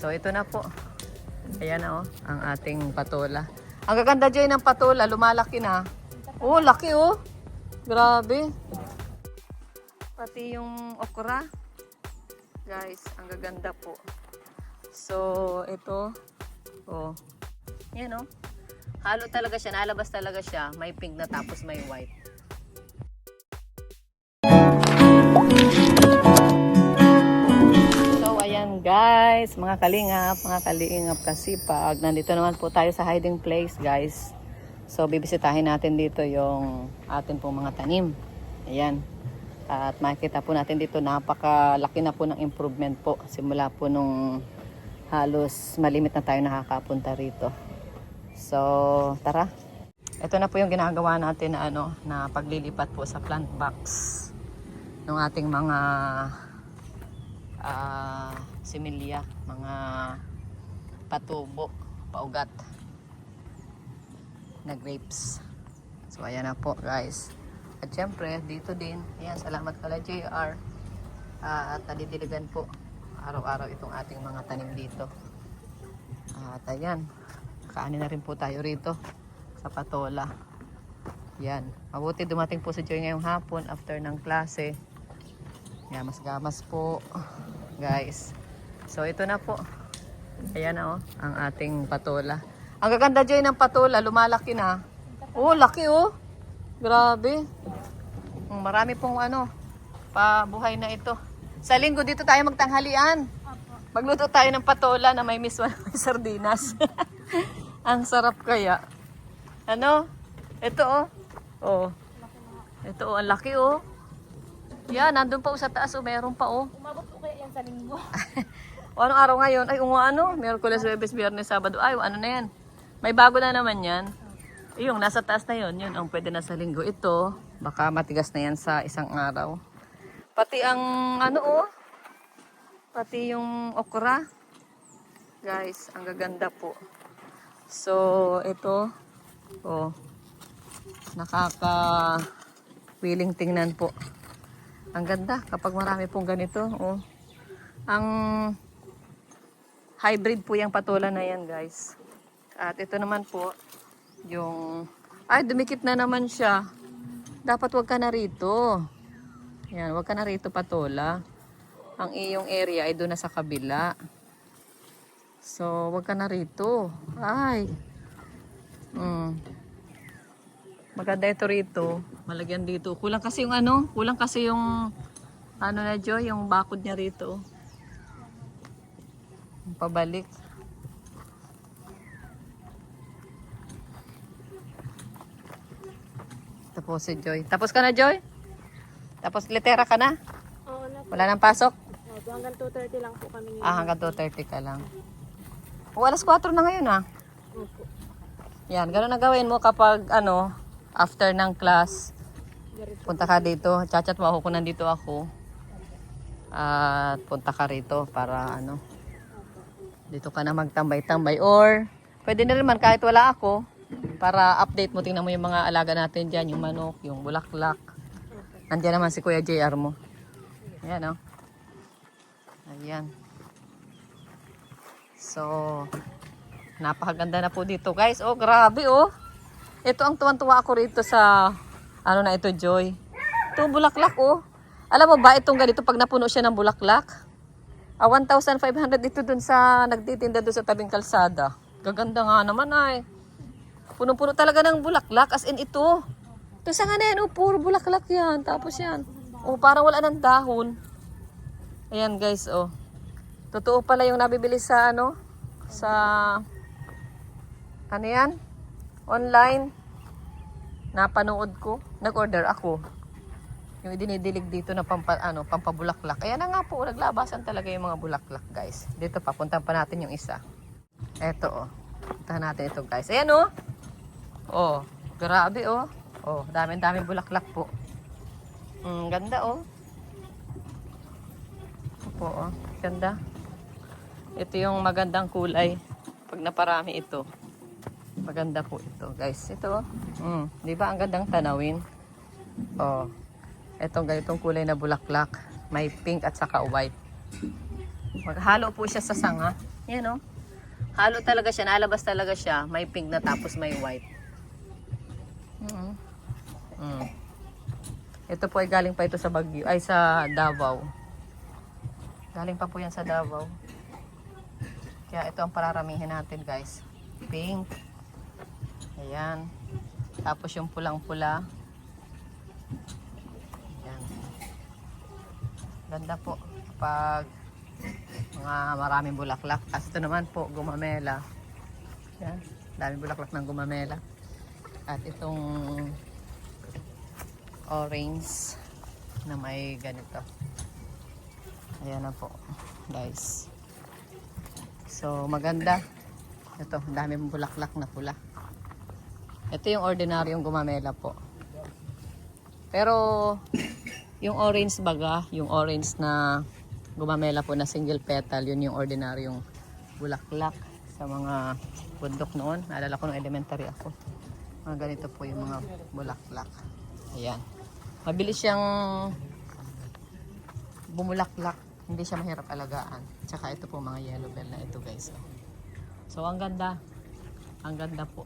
So ito na po. Ayan na ang ating patola. Ang gaganda dyan ng patola, lumalaki na. Oh, laki Grabe. Pati yung okra. Guys, ang gaganda po. So ito. Oh. Yan Halo talaga siya, nalabas talaga siya. May pink na tapos may white. Ayan guys, mga kalingap kasipag. Nandito naman po tayo sa hiding place guys. So bibisitahin natin dito yung atin pong mga tanim. Ayan. At makikita po natin dito napakalaki na po ng improvement po. Simula po nung halos malimit na tayo nakakapunta rito. So tara. Ito na po yung ginagawa natin na na paglilipat po sa plant box ng ating mga similya, mga patubo, paugat na grapes. So ayan na po guys. At syempre dito din, ayan, salamat kala JR at nadidiligan po araw-araw itong ating mga tanim dito. At ayan, kaani na rin po tayo rito sa patola. Yan, mabuti dumating po si Joy ngayong hapon after ng klase. Yan, mas gamas po guys. So ito na po. Ayan ang ating patola. Ang gaganda dyan ng patola, lumalaki na. Oh, laki Grabe. Marami pong pabuhay na ito. Sa linggo dito tayo magtanghalian. Magluto tayo ng patola na may miswa na may sardinas. Ang sarap kaya. Ito Oh. Ito ang laki Yan, nandun pa sa taas meron pa Umabot po kaya yan sa linggo. Anong araw ngayon? Ay, Miyerkules, Huwebes, Biyernes, Sabado. Ay, ano na yan? May bago na naman yan. Yung nasa taas na yun ang pwede na sa linggo. Ito, baka matigas na yan sa isang araw. Pati ang pati yung okra. Guys, ang gaganda po. So, ito, nakaka-willing tingnan po. Ang ganda kapag marami pong ganito. Ang hybrid po yung patola na yan guys. At ito naman po yung dumikit na naman siya. Dapat wag ka na rito. Yan, wag ka na rito patola. Ang iyong area ay doon na sa kabila. So wag ka na rito. Maganda ito rito. Malagyan dito. Kulang kasi yung na Joy, yung bakod niya rito. Pabalik. Tapos si Joy. Tapos ka na Joy? Tapos litera ka na? Oo na po. Wala nang pasok? Hanggang 2:30 lang po kami ngayon. Hanggang 2:30 ka lang. Alas 4 na ngayon Opo. Yan, gano'n na gawin mo kapag after ng class. Punta ka dito. Chat mo ako kung nandito ako. At punta ka rito para dito ka na magtambay-tambay. Or pwede na naman kahit wala ako para update mo. Tingnan mo yung mga alaga natin dyan. Yung manok, yung bulaklak. Nandiyan naman si Kuya JR mo. Ayan Ayan. So, napakaganda na po dito guys. Grabe Ito ang tuwan-tuwa ako rito sa na ito Joy. Ito bulaklak Alam mo ba itong ganito pag napuno siya ng bulaklak? 1,500 ito dun sa nagtitinda dun sa tabing kalsada. Gaganda nga naman Puno-puno talaga ng bulaklak as in ito. Ito sa nga na yan puro bulaklak yan. Tapos yan. Parang wala ng dahon. Ayan guys Totoo pala yung nabibili sa sa yan? Online. Napanood ko. Nag-order ako. Yung idinidilig dito na pampabulaklak. Ayan na nga po. Naglabasan talaga yung mga bulaklak guys. Dito papuntahan pa natin yung isa. Eto puntahan natin ito guys. Ayan grabe daming bulaklak po. Ganda ganda. Ito yung magandang kulay. Pag naparami ito. Maganda po ito, guys. Ito, di ba ang gandang tanawin? Etong ganitong kulay na bulaklak. May pink at saka white. Maghalo po siya sa sanga. Yan, oh. Halo talaga siya. Nalabas talaga siya. May pink na tapos may white. Ito po ay galing pa ito sa Baguio. Ay, sa Davao. Galing pa po yan sa Davao. Kaya ito ang pararamihin natin, guys. Pink. Ayan. Tapos yung pulang-pula. Ayan. Ganda po. Kapag mga maraming bulaklak. Kasi ito naman po, gumamela. Ayan. Daming bulaklak ng gumamela. At itong orange na may ganito. Ayan na po, guys. So, maganda. Ito, daming bulaklak na pula. Ito yung ordinaryong gumamela po. Pero, yung orange baga, yung orange na gumamela po na single petal, yun yung ordinaryong bulaklak sa mga bundok noon. Naalala ko nung elementary ako. Mga ganito po yung mga bulaklak. Ayan. Mabilis siyang bumulaklak. Hindi siya mahirap alagaan. Tsaka ito po mga yellow bell na ito, guys. So, ang ganda. Ang ganda po.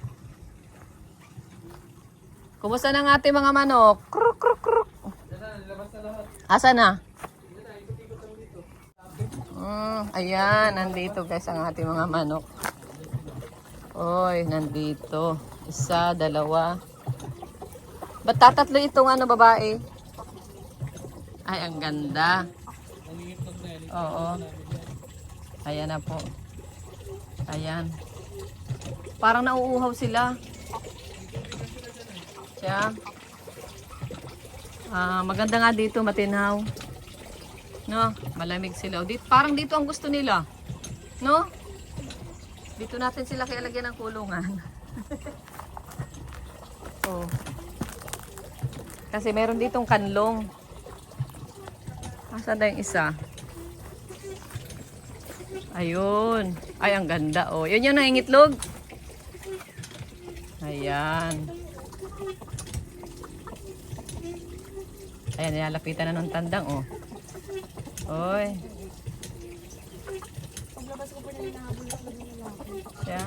Kumusta na ng ating mga manok? Kruk, kruk, kruk. Asa na? Ayan, nandito guys ang ating mga manok. Oy, nandito. Isa, dalawa. Ba't tatatlo itong ano, babae? Ay, ang ganda. Oo. Ayan na po. Ayan. Parang nauuhaw sila. Siya. Maganda nga dito, matinaw. No, malamig sila. Dito, parang dito ang gusto nila. No? Dito natin sila kaya lagyan ng kulungan. Oh. Kasi meron ditong kanlong. Asan na yung isa? Ayun. Ay, ang ganda. Oh, yun yung nangingitlog. Ayan. Ayan, nilalapitan na ng tandang, oh. Oy. Paglabas ko po na hinahabol ako ng lalaki. Siya.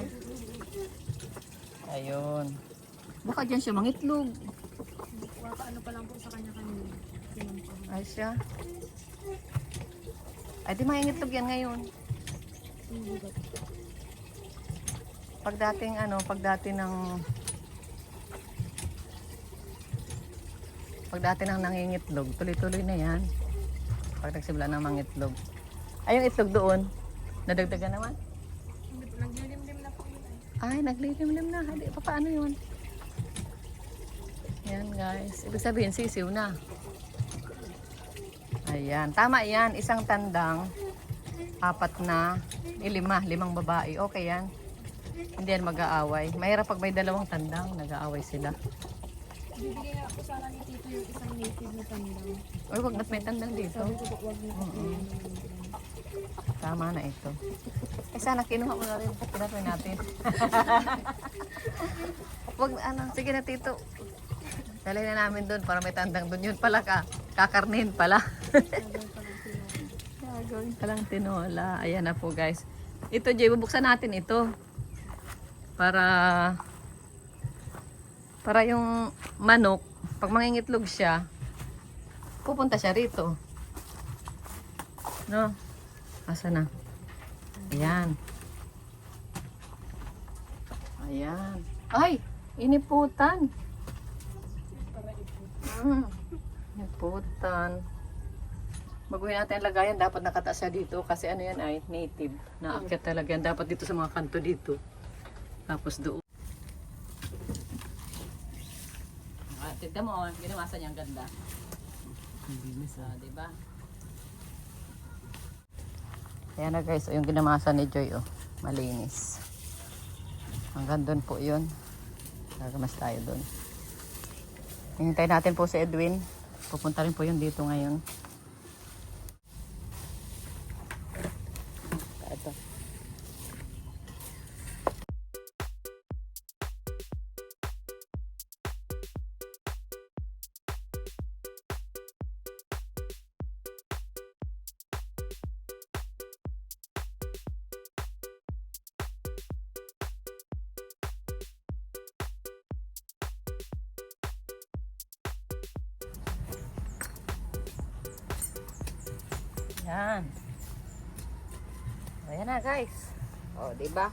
Ayun. Baka dyan siya mangitlog. Ano pa lang po sa kanya kanina. Ay siya. Ay di mangingitlog yan ngayon. Pagdating ano, pagdating ng nangingitlog, tuloy-tuloy na yan. Pag nagsimula ng mangitlog. Ay, yung itlog doon, nadagdagan naman. Naglilimlim na po yun. Ay, naglilimlim na. Hindi, paano yun? Yan guys. Ibig sabihin, sisiw na. Ayan. Tama yan. Isang tandang, 4 na, 5 babae. Okay yan. Hindi yan mag-aaway. Mahirap pag may 2 tandang, nag-aaway sila. Bibigay na po sana ni Tito yung isang native na tandang. Uy, wag na't may tandang dito. Sabi ko po, wag na po. Tama na ito. Eh sana kinuha mo na rin. Pinatoy natin. Wag ano, sige na tito. Dali na namin doon para may tandang doon. Yun pala kakarnin pala. Gagawin palang tinola. Ayan na po guys. Ito Jay, bubuksan natin ito. Para yung manok, pag mangingitlog siya, pupunta siya rito. No? Asa na? Ayan. Ayan. Ay! Iniputan. Iniputan. Baguhin natin ang lagayan. Dapat nakataas siya dito. Kasi ano yan ay native. Naakyat talaga yan. Dapat dito sa mga kanto dito. Tapos doon. Tignan mo, ginamasa niya ang ganda. Diba? Ayan na guys, yung ginamasa ni Joy, oh, malinis. Hanggang doon po yun. Gagamas tayo doon. Hintay natin po si Edwin. Pupunta rin po yun dito ngayon. Ito. Yan. Ayan na guys. O, diba?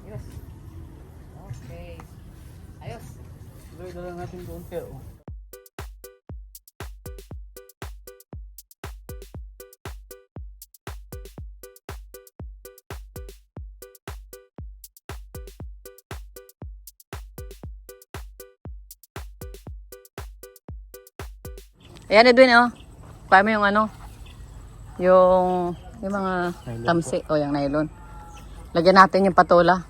Ayos. Okay. Ayos. Tuloy na lang natin doon pero. Ayan, Edwin, oh. Paano yung ano? Yung mga Nylon tamsi. O, yung nylon. Lagyan natin yung patola.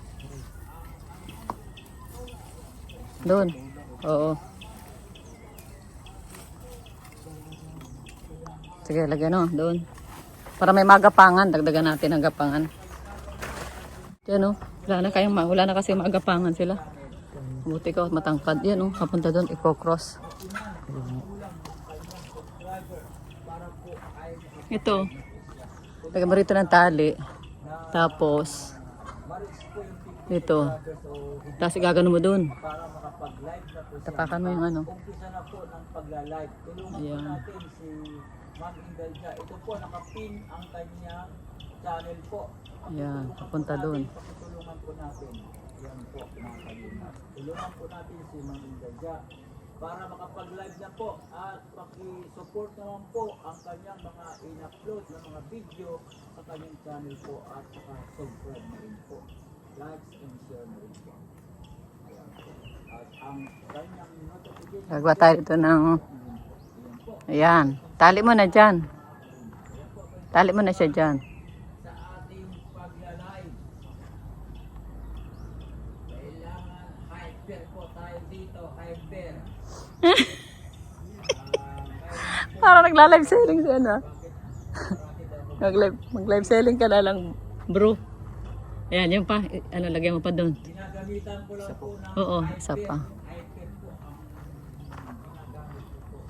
Doon. Oo. Sige, lagyan o. Doon. Para may magapangan. Dagdagan natin ang gapangan. Yan o. Wala na kasi magapangan sila. Buti ka matangkad. Yan o. Kapunta doon. Iko-cross. Ito. Lagyan mo rito ng tali. Tapos ito. Tapos gagano mo doon. Tapakan mo yung ano. Umpisa na po ng pagla-live. Tulungan Ayan. po natin si Ma'am Indelja. Ito po, nakapin ang kanyang channel po. Ayan. Papunta doon. Pakitulungan po natin. Yan po, mga kalingap. Tulungan po natin si Ma'am Indelja para makapag-live na po at paki-support naman po ang kanyang mga in-upload na mga video sa kanyang channel po at saka-subscribe na rin po. Likes and share na rin po. Ayan po. At ang kanyang notification Gagawa tayo ito ng... Ayan. Tali mo na dyan. Tali mo na siya dyan. sa ating pagla-live. Kailangan hyper po tayo dito, hyper. Parang nagla-live selling siya na. Mag-live selling ka na lang, bro. Ayan, yung pa. Ano, lagyan mo pa doon. Ginagamitan ko lang po ng Oo, isa pa. hyper po ang ginagamit ko po.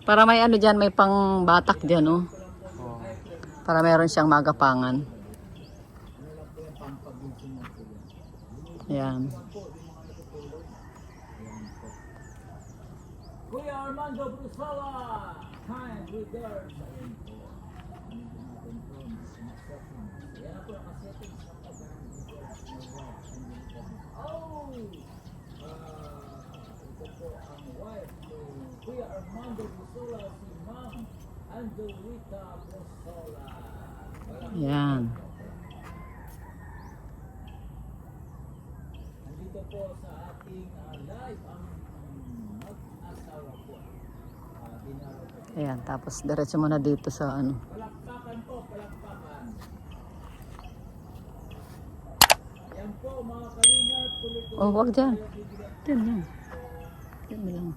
Para may ano dyan, may pang batak dyan, oh. Para meron siyang magapangan. Ayan. Kuya Armando Brusala, kind regards. Ayan po. Ayan na po, nakasettings na po. Oh! Ito po ang wife ni Kuya Armando Brusala, si Ma'am Angelita Brusala. Ayan. Nandito po sa ating live ang mag-asawa po. Dinaraw po. Ayan, tapos diretso mo na dito sa ano. Palakpakan po, palakpakan. Yan po mga kalingap, tuloy-tuloy. Oh, wag dyan. Dyan lang. Dyan mo lang.